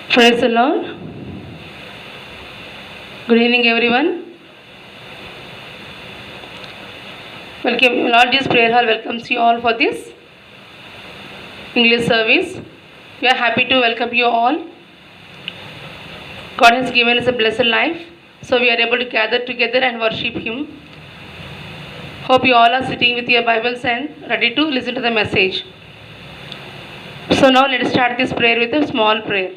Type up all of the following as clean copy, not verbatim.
Praise the Lord. Good evening, everyone. Welcome, Lord Jesus Prayer Hall welcomes you all for this English service. We are happy to welcome you all. God has given us a blessed life, so we are able to gather together and worship Him. Hope you all are sitting with your Bibles and ready to listen to the message. So now let us start this prayer with a small prayer.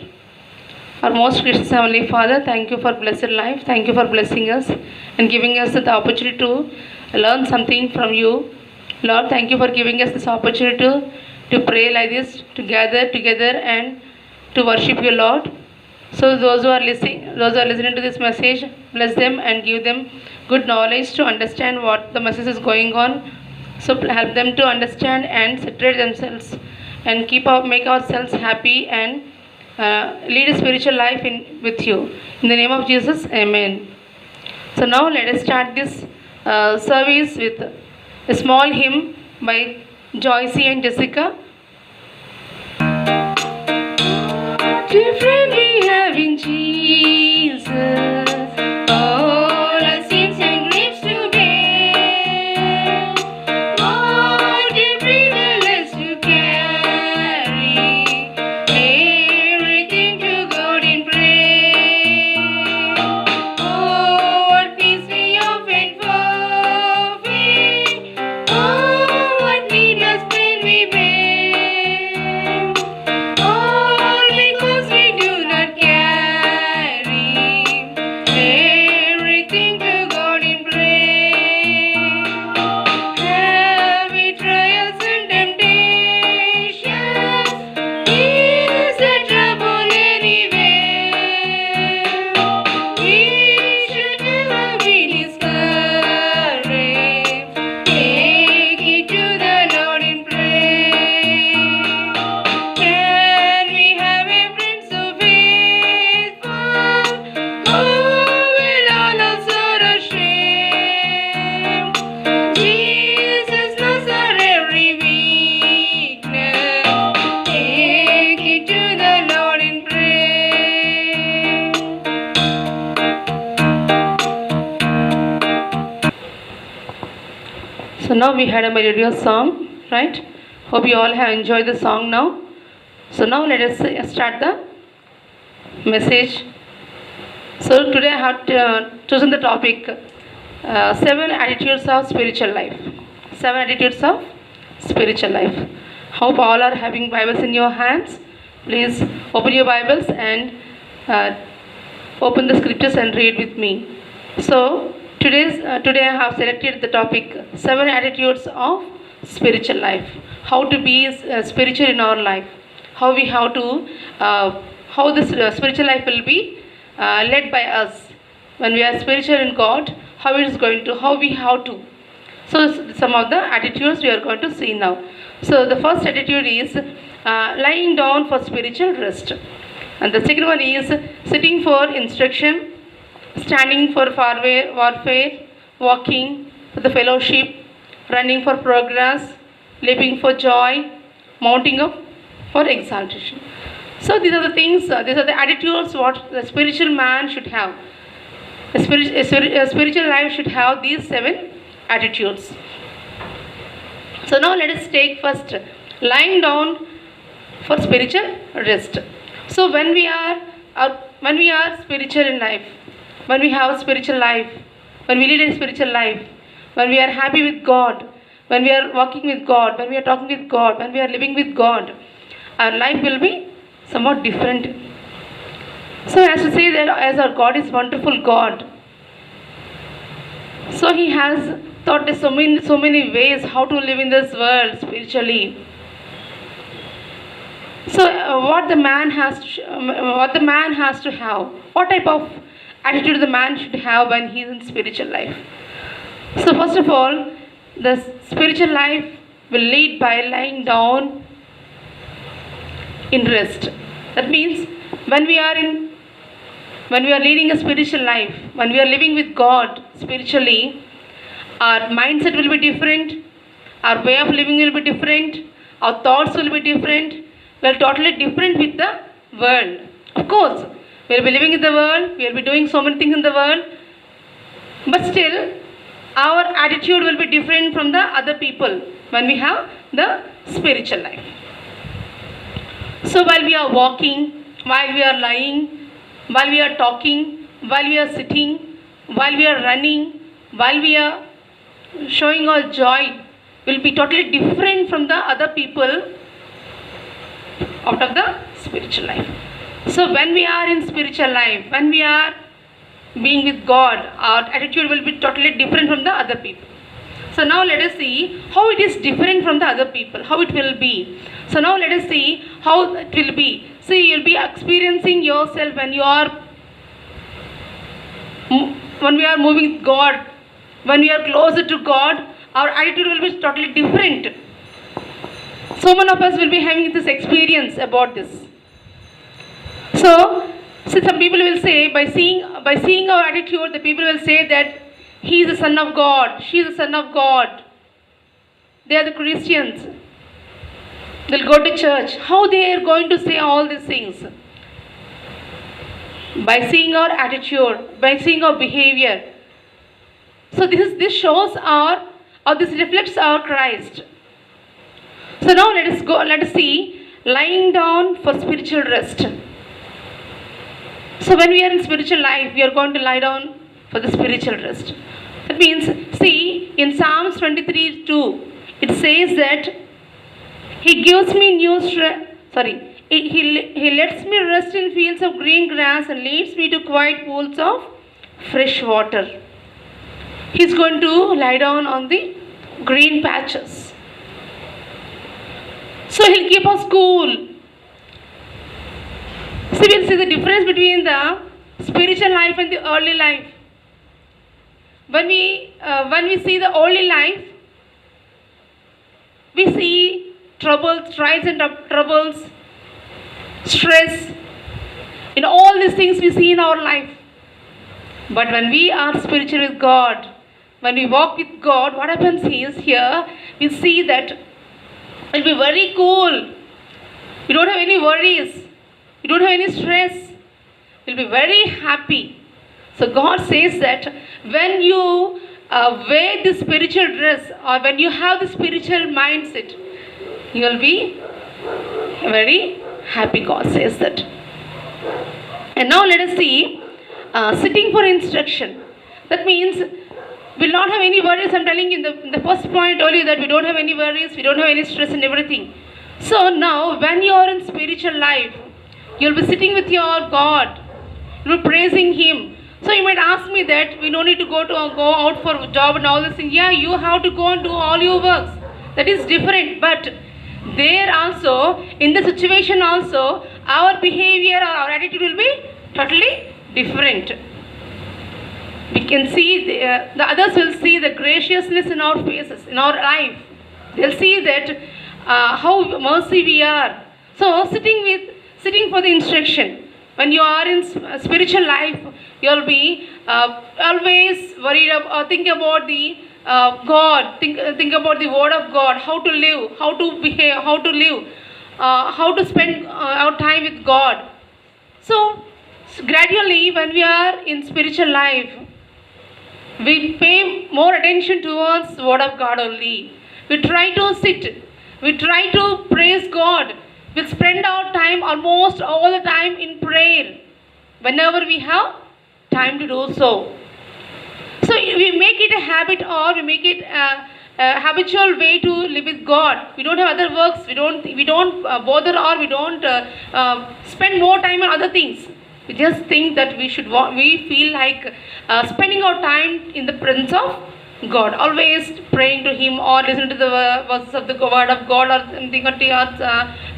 Our most gracious Heavenly Father, thank you for blessed life. Thank you for blessing us and giving us the opportunity to learn something from you. Lord, thank you for giving us this opportunity to pray like this, to gather together and to worship you, Lord. So those who are listening to this message, bless them and give them good knowledge to understand what the message is going on. So help them to understand and separate themselves and make ourselves happy and lead a spiritual life with you. In the name of Jesus, Amen. So now let us start this service with a small hymn by Joycey and Jessica. Different we have in Jesus, all our sins and griefs to bear. What a privilege to carry everything to God in prayer. Oh, what peace we often forfeit. Oh, what needless pain we bear. All because we do not carry everything to God in prayer. Heavy trials and temptations is the trouble anywhere. We should never be discouraged. Take it to the Lord in prayer. Can we have a friend so faithful, who will all our sorrow share? Jesus knows our every weakness. Take it to the Lord in prayer. So now we had a melodious song, right? Hope you all have enjoyed the song now. So now let us start the message. So today I have chosen the topic 7 attitudes of spiritual life. 7 attitudes of spiritual life. Hope all are having Bibles in your hands. Please open your Bibles and open the scriptures and read with me. So today I have selected the topic 7 attitudes of spiritual life. How to be spiritual in our life. How we have to how this spiritual life will be led by us when we are spiritual in God. How it is going to how we have to. So some of the attitudes we are going to see now. So the first attitude is lying down for spiritual rest, and the second one is sitting for instruction, standing for warfare, walking for the fellowship, running for progress, leaping for joy, mounting up for exaltation. So these are the things, these are the attitudes what the spiritual man should have. A spiritual life should have these 7 attitudes. So now let us take first lying down for spiritual rest. So when we are spiritual in life, when we have spiritual life, when we lead a spiritual life, when we are happy with God, when we are walking with God, when we are talking with God, when we are living with God, our life will be somewhat different. So as to say that as our God is wonderful God, so He has taught us so many ways how to live in this world spiritually. So what the man has to have, what type of attitude the man should have when he is in spiritual life. So first of all, the spiritual life will lead by lying down in rest. That means when we are leading a spiritual life, when we are living with God spiritually, our mindset will be different, our way of living will be different, our thoughts will be different, we are totally different with the world. Of course, we will be living in the world, we will be doing so many things in the world, but still, our attitude will be different from the other people when we have the spiritual life. So, while we are walking, while we are lying, while we are talking, while we are sitting, while we are running, while we are showing our joy, will be totally different from the other people out of the spiritual life. So when we are in spiritual life, when we are being with God, our attitude will be totally different from the other people. So now let us see how it is different from the other people, how it will be. So now let us see how it will be. See, you'll be experiencing yourself when we are moving with God, when we are closer to God, our attitude will be totally different. So many of us will be having this experience about this. So some people will say, by seeing our attitude, the people will say that he is the son of God, she is the son of God. They are the Christians. They'll go to church. How they are going to say all these things? By seeing our attitude, by seeing our behavior. So this shows this reflects our Christ. So now let us see lying down for spiritual rest. So when we are in spiritual life, we are going to lie down for the spiritual rest. That means, see, in Psalms 23:2, it says that He gives me new strength. He lets me rest in fields of green grass and leads me to quiet pools of fresh water. He's going to lie down on the green patches. So He'll keep us cool. See, we'll see the difference between the spiritual life and the earthly life. When we see the earthly life, we see troubles, trials and troubles, stress, in all these things we see in our life. But when we are spiritual with God, when we walk with God, what happens is here, we see that we'll be very cool. We don't have any worries. We don't have any stress. We'll be very happy. So God says that when you wear the spiritual dress, or when you have the spiritual mindset, you will be very happy, God says that. And now let us see sitting for instruction. That means we'll not have any worries. I'm telling you in the first point I told you that we don't have any worries, we don't have any stress and everything. So now when you are in spiritual life, you'll be sitting with your God, you'll be praising Him. So you might ask me that we don't need to go out for a job and all this thing. Yeah, you have to go and do all your works. That is different. But there also, in the situation also, our behavior or our attitude will be totally different. We can see, the others will see the graciousness in our faces, in our life. They'll see that how mercy we are. So sitting for the instruction. When you are in spiritual life, you'll be always worried or think about the God, think about the word of God, how to live, how to behave, how to live, how to spend our time with God. So gradually, when we are in spiritual life, we pay more attention towards the word of God only. We try to sit, we try to praise God. We spend our time, almost all the time, in prayer whenever we have time to do so. So we make it a habit, or we make it a habitual way to live with God. We don't have other works. We don't bother, or we don't spend more time on other things. We just think that we feel like spending our time in the presence of God, always praying to Him, or listening to the verses of the word of God, or something, or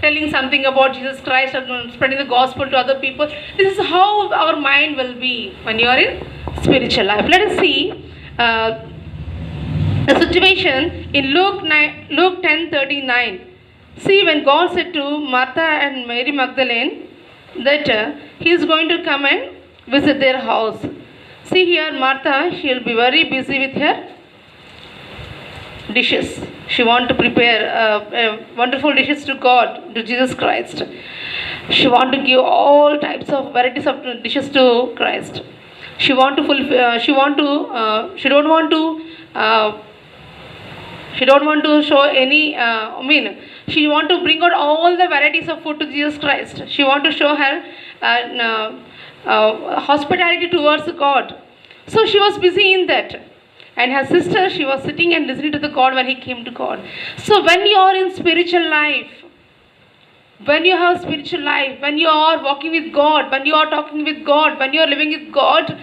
telling something about Jesus Christ, or spreading the gospel to other people. This is how our mind will be when you are in spiritual life. Let us see a situation in Luke 10:39. See, when God said to Martha and Mary Magdalene that He is going to come and visit their house. See here, Martha, she will be very busy with her dishes. She want to prepare wonderful dishes to God, to Jesus Christ. She want to give all types of varieties of dishes to Christ. She want to fulfill. She want to. She don't want to. She don't want to show any. She want to bring out all the varieties of food to Jesus Christ. She want to show her hospitality towards God. So she was busy in that. And her sister, she was sitting and listening to the God when he came to God. So when you are in spiritual life, when you have spiritual life, when you are walking with God, when you are talking with God, when you are living with God,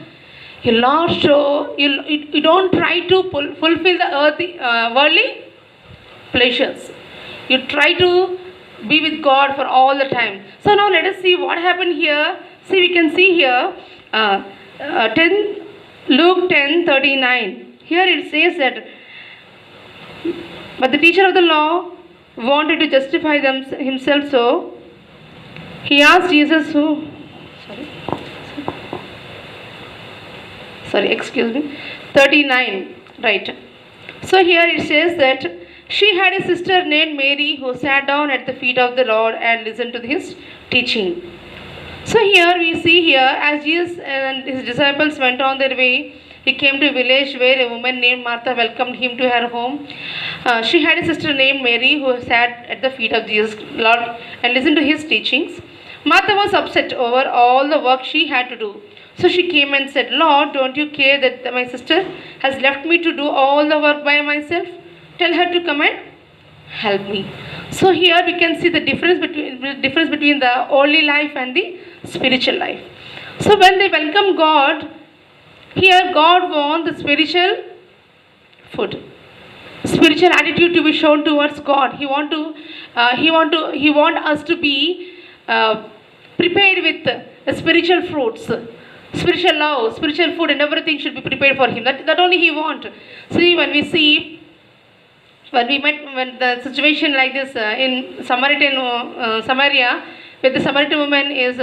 you'll not show, you don't try to fulfill the earthly, worldly pleasures. You try to be with God for all the time. So now let us see what happened here. See, we can see here, 10 Luke 10:39. Here it says that, but the teacher of the law wanted to justify himself, so he asked Jesus who. Sorry, excuse me. 39, right. So here it says that she had a sister named Mary who sat down at the feet of the Lord and listened to his teaching. So here we see here, as Jesus and his disciples went on their way, he came to a village where a woman named Martha welcomed him to her home. She had a sister named Mary who sat at the feet of Jesus Lord and listened to his teachings. Martha was upset over all the work she had to do. So she came and said, Lord, don't you care that my sister has left me to do all the work by myself? Tell her to come and help me. So here we can see the difference between the holy life and the spiritual life. So when they welcome God, here God wants the spiritual food, spiritual attitude to be shown towards God. He want us to be prepared with spiritual fruits, spiritual love, spiritual food, and everything should be prepared for Him. That only He want. See, when the situation like this in Samaria, where the Samaritan woman is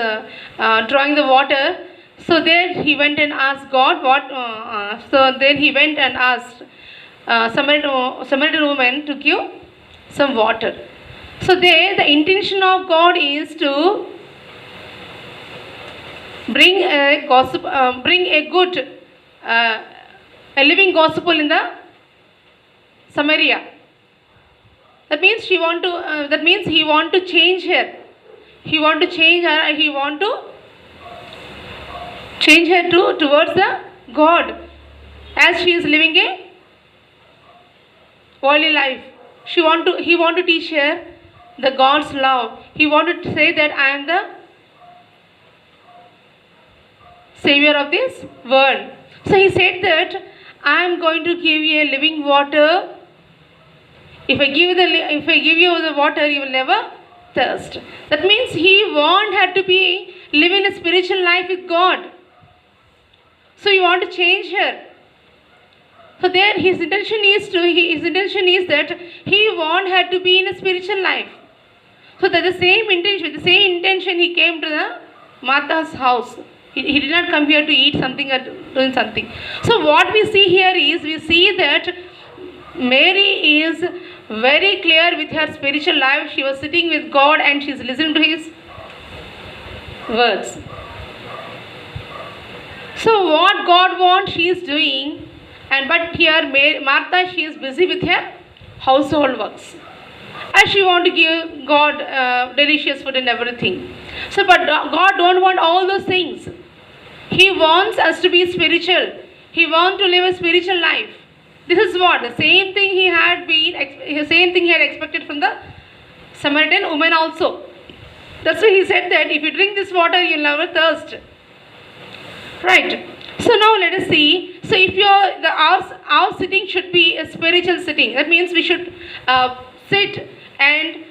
drawing the water. So there he went and asked God so there he went and asked Samaritan woman to give some water. So there the intention of God is to bring a gospel, bring a good, a living gospel in the Samaria. That means he want to change her. He want to change her. He want to change her towards the God, as she is living a worldly life. He want to teach her the God's love. He wanted to say that I am the Savior of this world. So he said that I am going to give you a living water. If I give you the water, you will never thirst. That means he want her to be living a spiritual life with God. So you want to change her. So there his intention is that he want her to be in a spiritual life. So that with the same intention he came to the Martha's house. He did not come here to eat something or doing something. So what we see here is, we see that Mary is very clear with her spiritual life. She was sitting with God and she is listening to His words. So what God wants, she is doing, but here Martha, she is busy with her household works, and she want to give God delicious food and everything. So, but God don't want all those things. He wants us to be spiritual. He wants to live a spiritual life. This is what the same thing he had expected from the Samaritan woman also. That's why he said that if you drink this water, you'll never thirst. Right. So now let us see. So if our sitting should be a spiritual sitting. That means we should sit and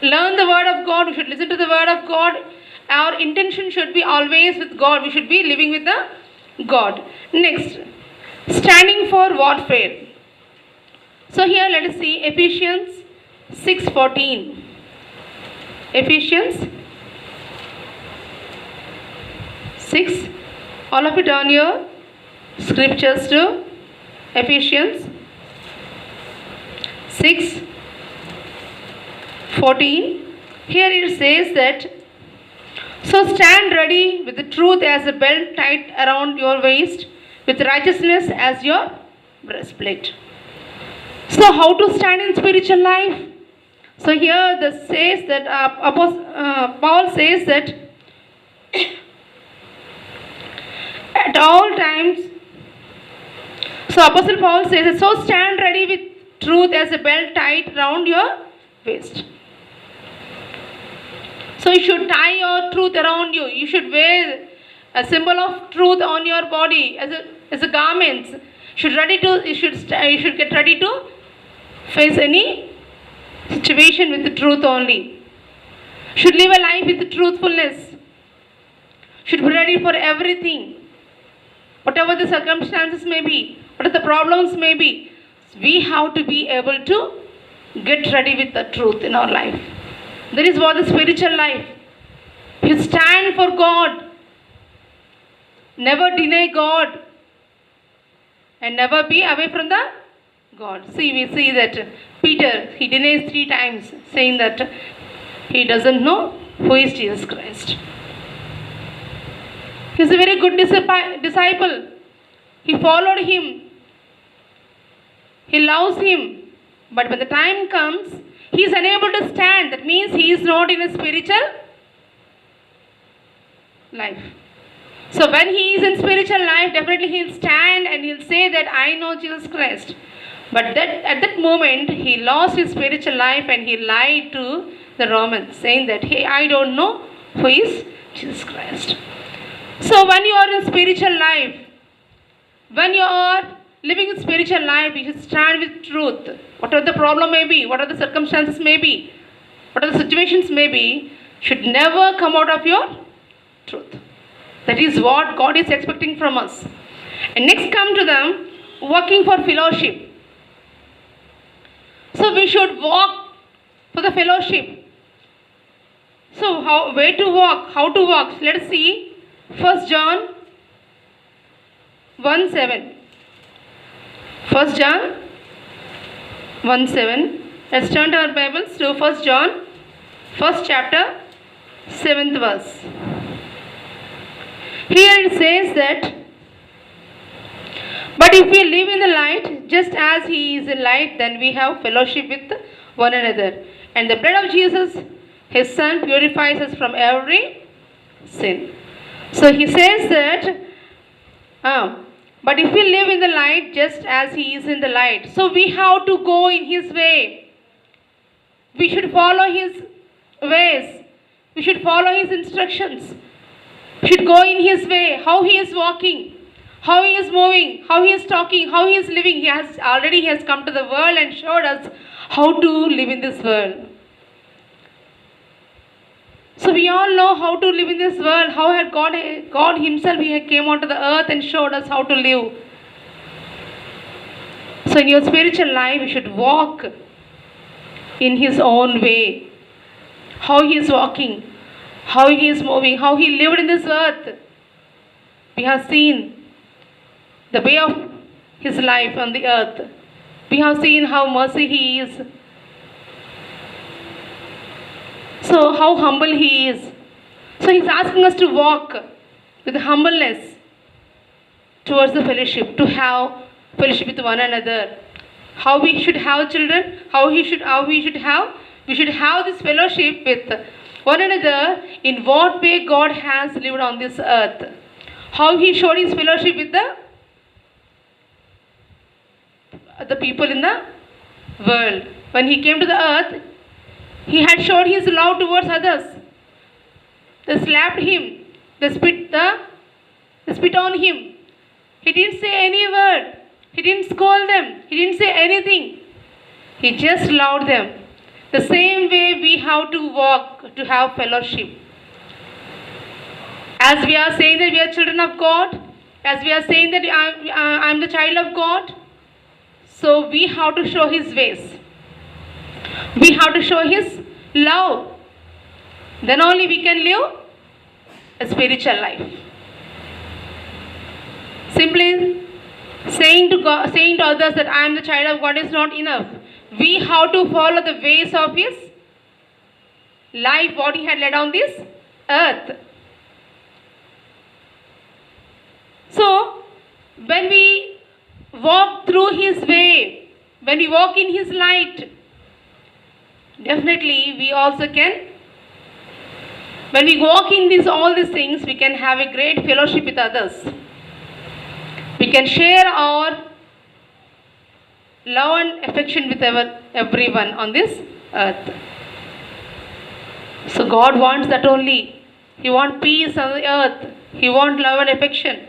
learn the word of God. We should listen to the word of God. Our intention should be always with God. We should be living with the God. Next, standing for warfare. So here let us see Ephesians 6:14. Ephesians 6. All of it on your scriptures to Ephesians 6:14. Here it says that, so stand ready with the truth as a belt tied around your waist, with righteousness as your breastplate. So how to stand in spiritual life? So here this says that Paul says that at all times. So Apostle Paul says that, so stand ready with truth as a belt tied around your waist. So you should tie your truth around you. You should wear a symbol of truth on your body as a garment. You should get ready to face any situation with the truth only. Should live a life with truthfulness. Should be ready for everything. Whatever the circumstances may be, whatever the problems may be, we have to be able to get ready with the truth in our life. That is what the spiritual life. You stand for God. Never deny God. And never be away from the God. See, we see that Peter, he denies 3 times, saying that he doesn't know who is Jesus Christ. He is a very good disciple. He followed him. He loves him. But when the time comes, he is unable to stand. That means he is not in a spiritual life. So when he is in spiritual life, definitely he will stand and he will say that I know Jesus Christ. But at that moment, he lost his spiritual life and he lied to the Romans, saying that, hey, I don't know who is Jesus Christ. So when you are in spiritual life, when you are living in spiritual life, you should stand with truth. Whatever the problem may be, whatever the circumstances may be, whatever the situations may be, should never come out of your truth. That is what God is expecting from us. And next come to them, working for fellowship. So we should walk for the fellowship. So where to walk? How to walk? Let us see 1 John 1:7. 1 John 1:7. Let's turn to our Bibles to 1 John, 1st chapter, 7th verse. Here it says that, but if we live in the light, just as he is in light, then we have fellowship with one another. And the blood of Jesus, his son, purifies us from every sin. So he says that, but if we live in the light, just as he is in the light, so we have to go in his way. We should follow his ways. We should follow his instructions. We should go in his way, how he is walking, how he is moving, how he is talking, how he is living. He has come to the world and showed us how to live in this world. So we all know how to live in this world, how had God himself, he came onto the earth and showed us how to live. So in your spiritual life, you should walk in his own way. How he is walking, how he is moving, how he lived in this earth. We have seen the way of his life on the earth. We have seen how mercy he is. So how humble he is. So he's asking us to walk with humbleness towards the fellowship, to have fellowship with one another. How we should have children, we should have this fellowship with one another in what way God has lived on this earth. How he showed his fellowship with the people in the world. When he came to the earth, he had showed his love towards others. They slapped him. They spit on him. He didn't say any word. He didn't scold them. He didn't say anything. He just loved them. The same way we have to walk to have fellowship. As we are saying that we are children of God, as we are saying that I am the child of God, so we have to show his ways. We have to show his love. Then only we can live a spiritual life. Simply saying to others that I am the child of God is not enough. we have to follow the ways of his life, what he had led on this earth. So, when we walk through his way, when we walk in his light, definitely we also can, when we walk in all these things, we can have a great fellowship with others. We can share our love and affection with everyone on this earth. So God wants that only. He wants peace on the earth. He wants love and affection.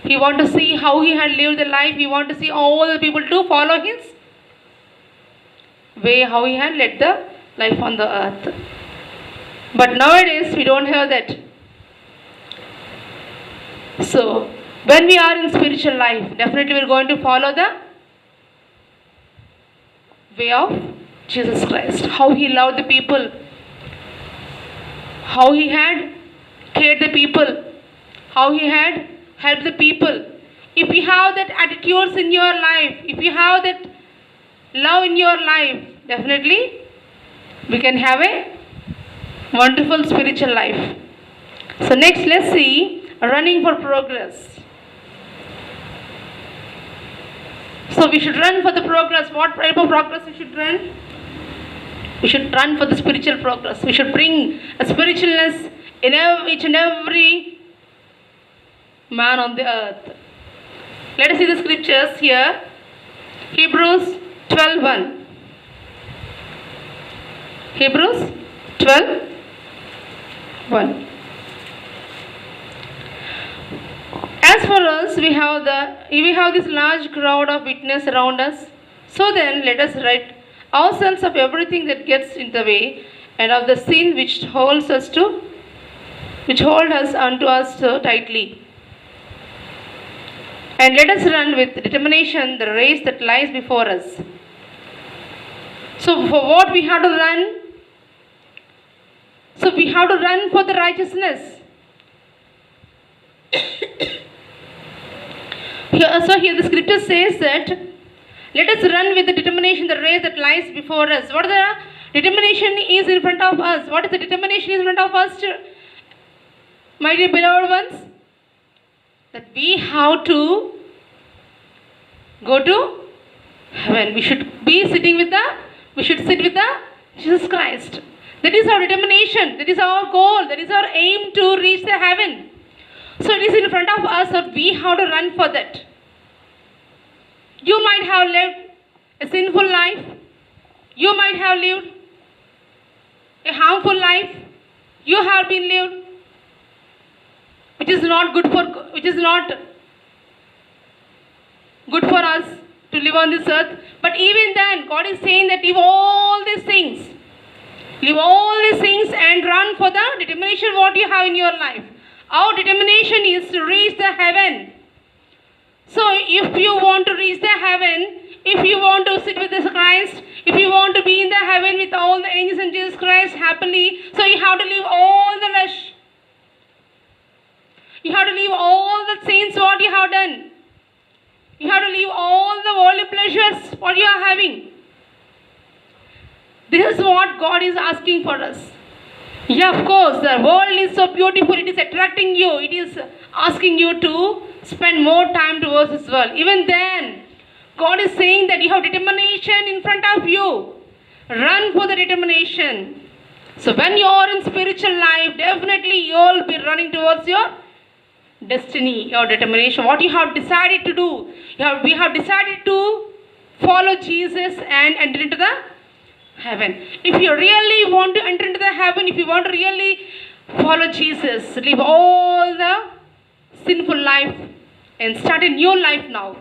He wants to see how he had lived the life. He wants to see all the people to follow his way, how he had led the life on the earth. But nowadays we don't have that. So when we are in spiritual life, definitely we are going to follow the way of Jesus Christ. How he loved the people, how he had cared the people, how he had helped the people. If you have that attitudes in your life, if you have that love in your life, definitely we can have a wonderful spiritual life. So next, let's see running for progress. So we should run for the progress. What type of progress we should run? We should run for the spiritual progress. We should bring a spiritualness in each and every man on the earth. Let us see the scriptures here. Hebrews 12:1. Hebrews 12:1. As for us, we have this large crowd of witnesses around us. So then, let us rid ourselves of everything that gets in the way, and of the sin which hold us unto us so tightly. And let us run with determination the race that lies before us. So, for what we have to run? So, we have to run for the righteousness. Here the scripture says that let us run with the determination the race that lies before us. What the determination is in front of us? What is the determination in front of us, my dear beloved ones? That we have to go to heaven. We should sit with the Jesus Christ. That is our determination. That is our goal. That is our aim to reach the heaven. So it is in front of us that we have to run for that. You might have lived a sinful life. You might have lived a harmful life. You have been lived which is not good for us to live on this earth. But even then, God is saying that leave all these things. Leave all these things and run for the determination what you have in your life. Our determination is to reach the heaven. So if you want to reach the heaven, if you want to sit with Jesus Christ, if you want to be in the heaven with all the angels and Jesus Christ happily, so you have to leave all the flesh. You have to leave all the sins what you have done. You have to leave all the worldly pleasures what you are having. This is what God is asking for us. Yeah, of course, the world is so beautiful, it is attracting you, it is asking you to spend more time towards this world. Even then, God is saying that you have determination in front of you. Run for the determination. So when you are in spiritual life, definitely you will be running towards your destiny, your determination. What you have decided to do. We have decided to follow Jesus and enter into the heaven. If you really want to enter into the heaven, if you want to really follow Jesus, leave all the sinful life and start a new life now.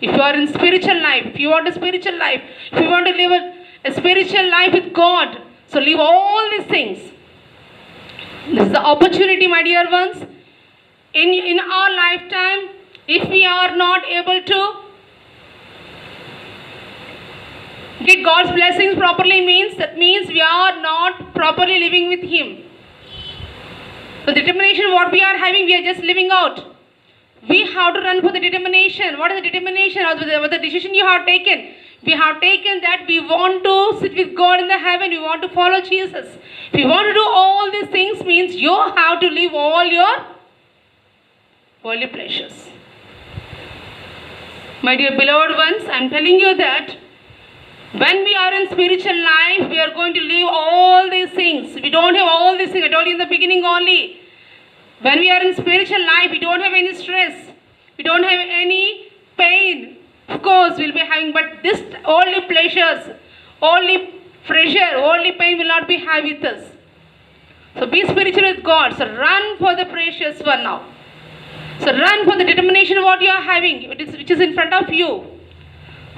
If you are in spiritual life, if you want a spiritual life, if you want to live a spiritual life with God, so leave all these things. This is the opportunity, my dear ones. In our lifetime, if we are not able to get God's blessings properly, that means we are not properly living with Him. So the determination what we are having, we are just living out. We have to run for the determination. What is the determination? What is the decision you have taken? We have taken that we want to sit with God in the heaven, we want to follow Jesus. If you want to do all these things means you have to leave all your worldly pleasures. My dear beloved ones, I am telling you that when we are in spiritual life, we are going to leave all these things. We don't have all these things. I told you in the beginning only. When we are in spiritual life, we don't have any stress. We don't have any pain. Of course, we'll be having, but this only pleasures, only pressure, only pain will not be have with us. So be spiritual with God. So run for the precious one now. So run for the determination of what you are having, which is in front of you.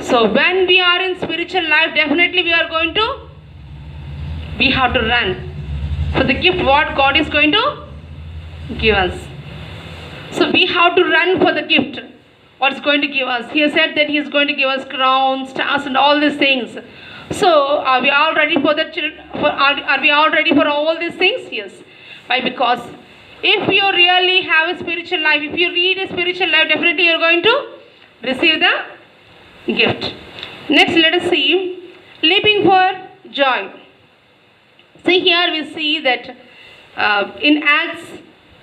So when we are in spiritual life, definitely we have to run for the gift what God is going to give us. So we have to run for the gift what's going to give us. He has said that He is going to give us crowns, stars and all these things. So are we all ready for the are we all ready for all these things? Yes. Why? Because if you really have a spiritual life, if you lead a spiritual life, definitely you are going to receive the gift. Next, let us see leaping for joy. See, here we see that in Acts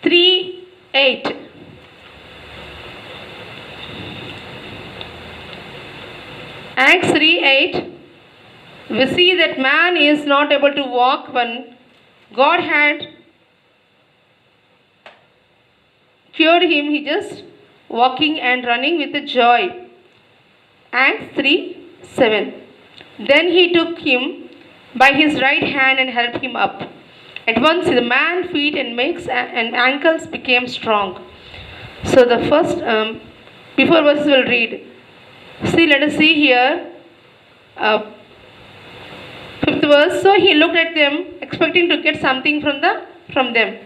3:8. Acts 3:8, we see that man is not able to walk when God had cured him. He just walking and running with the joy. Acts 3:7. Then he took him by his right hand and helped him up. At once the man's feet and legs and ankles became strong. So the first, before verses we'll read. See, let us see here, 5th verse. So he looked at them, expecting to get something from them.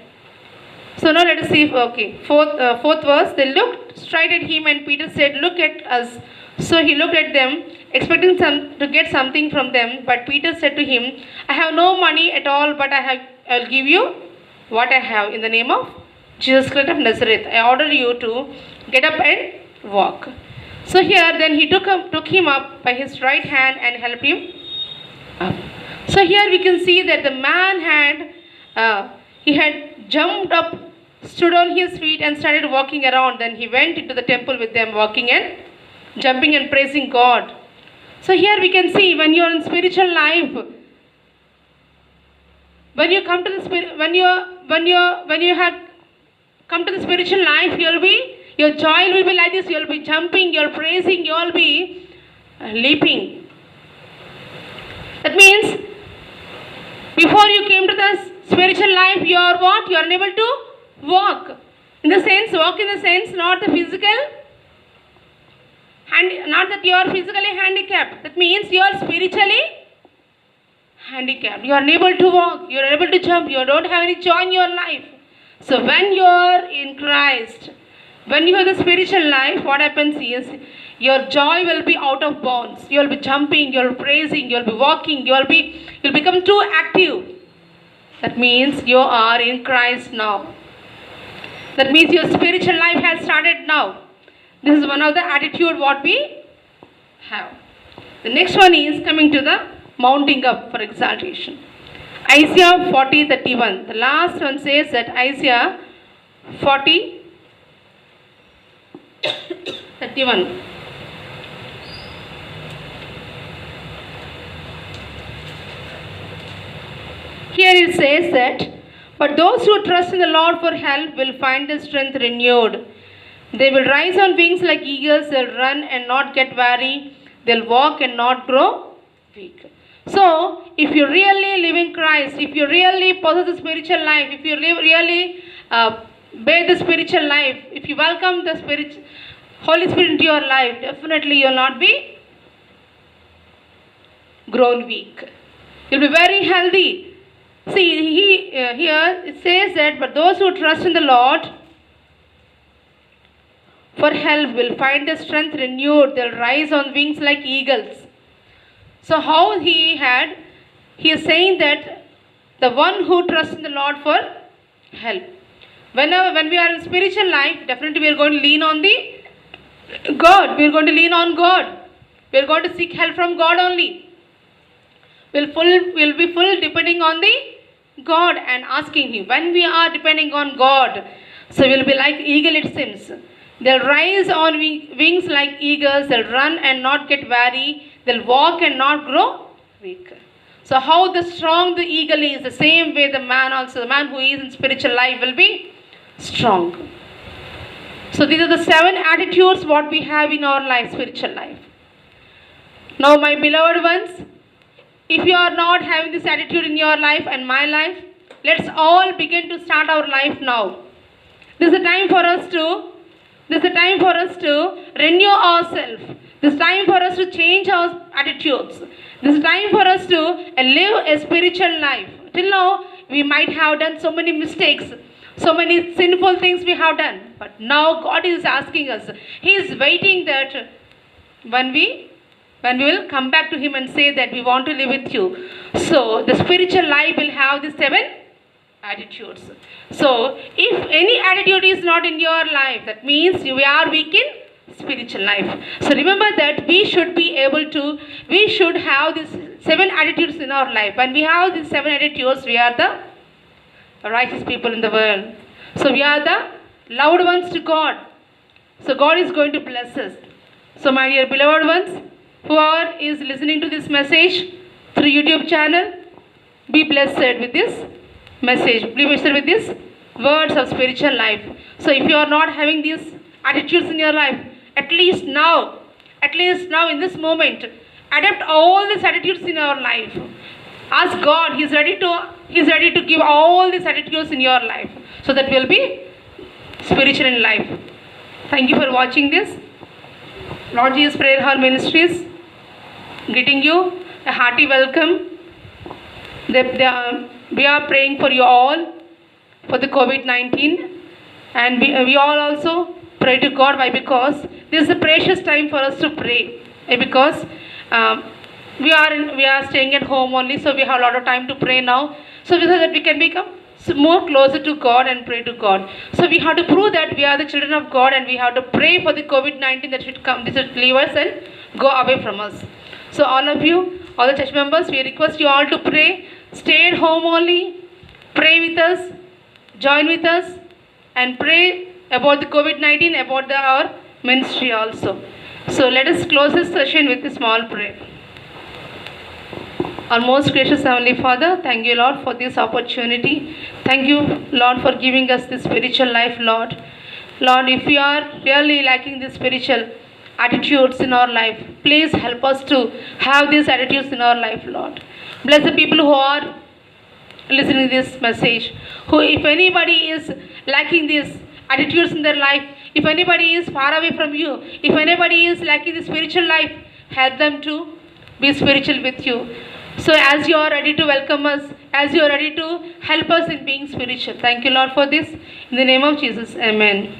So now let us see, okay, 4th verse. They looked straight at him, and Peter said, "Look at us." So he looked at them, expecting to get something from them. But Peter said to him, "I have no money at all, but I'll give you what I have. In the name of Jesus Christ of Nazareth, I order you to get up and walk." So here then he took him up by his right hand and helped him up. So here we can see that the man had jumped up, stood on his feet and started walking around. Then he went into the temple with them, walking and jumping and praising God. So here we can see when you are in spiritual life, when you come to the spirit, when you have come to the spiritual life, your joy will be like this. You'll be jumping, you're praising, you'll be leaping. That means before you came to the spiritual life, you are what? You are unable to walk. Walk in the sense, not the physical, not that you are physically handicapped. That means you are spiritually handicapped. You are unable to walk, you are unable to jump, you don't have any joy in your life. So when you are in Christ, when you have the spiritual life, what happens is your joy will be out of bounds. You will be jumping, you will be praising, you will be walking, you will become too active. That means you are in Christ now. That means your spiritual life has started now. This is one of the attitude what we have. The next one is coming to the mounting up for exaltation. Isaiah 40:31. The last one says that Isaiah 40:31. Here it says that, "But those who trust in the Lord for help will find their strength renewed. They will rise on wings like eagles. They'll run and not get weary. They'll walk and not grow weak." So, if you really live in Christ, if you really possess the spiritual life, if you really bear the spiritual life, if you welcome the Holy Spirit into your life, definitely you will not be grown weak. You'll be very healthy. See, here it says that, "But those who trust in the Lord for help will find their strength renewed. They'll rise on wings like eagles." So how he is saying that the one who trusts in the Lord for help. When we are in spiritual life, definitely we are going to lean on God. We are going to lean on God. We are going to seek help from God only. We'll be full depending on the God and asking Him. When we are depending on God, so we'll be like eagle, it seems. They'll rise on wings like eagles. They'll run and not get weary. They'll walk and not grow weak. So how the strong the eagle is, the same way the man who is in spiritual life will be strong. So these are the 7 attitudes what we have in our life, spiritual life. Now my beloved ones, if you are not having this attitude in your life and my life, let's all begin to start our life now. This is the time for us to renew ourselves. This is time for us to change our attitudes. This is time for us to live a spiritual life. Till now, we might have done so many mistakes, so many sinful things we have done. But now God is asking us. He is waiting that when we will come back to Him and say that we want to live with you. So the spiritual life will have the 7 attitudes. So if any attitude is not in your life, that means you are weak in spiritual life. So remember that we should have these 7 attitudes in our life. When we have these 7 attitudes, we are the righteous people in the world. So we are the loved ones to God. So God is going to bless us. So my dear beloved ones, whoever is listening to this message through YouTube channel, be blessed with this message. Be blessed with these words of spiritual life. So if you are not having these attitudes in your life, at least now in this moment, adapt all these attitudes in your life. Ask God, He's ready to give all these attitudes in your life, so that will be spiritual in life. Thank you for watching this. Lord Jesus Prayer Hall Ministries greeting you a hearty welcome. We are praying for you all for the COVID-19, and we all also pray to God. Why? Because this is a precious time for us to pray. Because we are staying at home only, so we have a lot of time to pray now. So that we can become more closer to God and pray to God. So we have to prove that we are the children of God, and we have to pray for the COVID-19 that should come, this should leave us and go away from us. So all of you, all the church members, we request you all to pray. Stay at home only. Pray with us. Join with us and pray about the COVID-19, about our ministry also. So let us close this session with a small prayer. Our most gracious Heavenly Father, thank you, Lord, for this opportunity. Thank you, Lord, for giving us this spiritual life, Lord. Lord, if we are really lacking the spiritual attitudes in our life, please help us to have these attitudes in our life, Lord. Bless the people who are listening to this message, who, if anybody is lacking these attitudes in their life, if anybody is far away from you, if anybody is lacking the spiritual life, help them to be spiritual with you. So as you are ready to welcome us, as you are ready to help us in being spiritual, thank you, Lord, for this. In the name of Jesus, amen.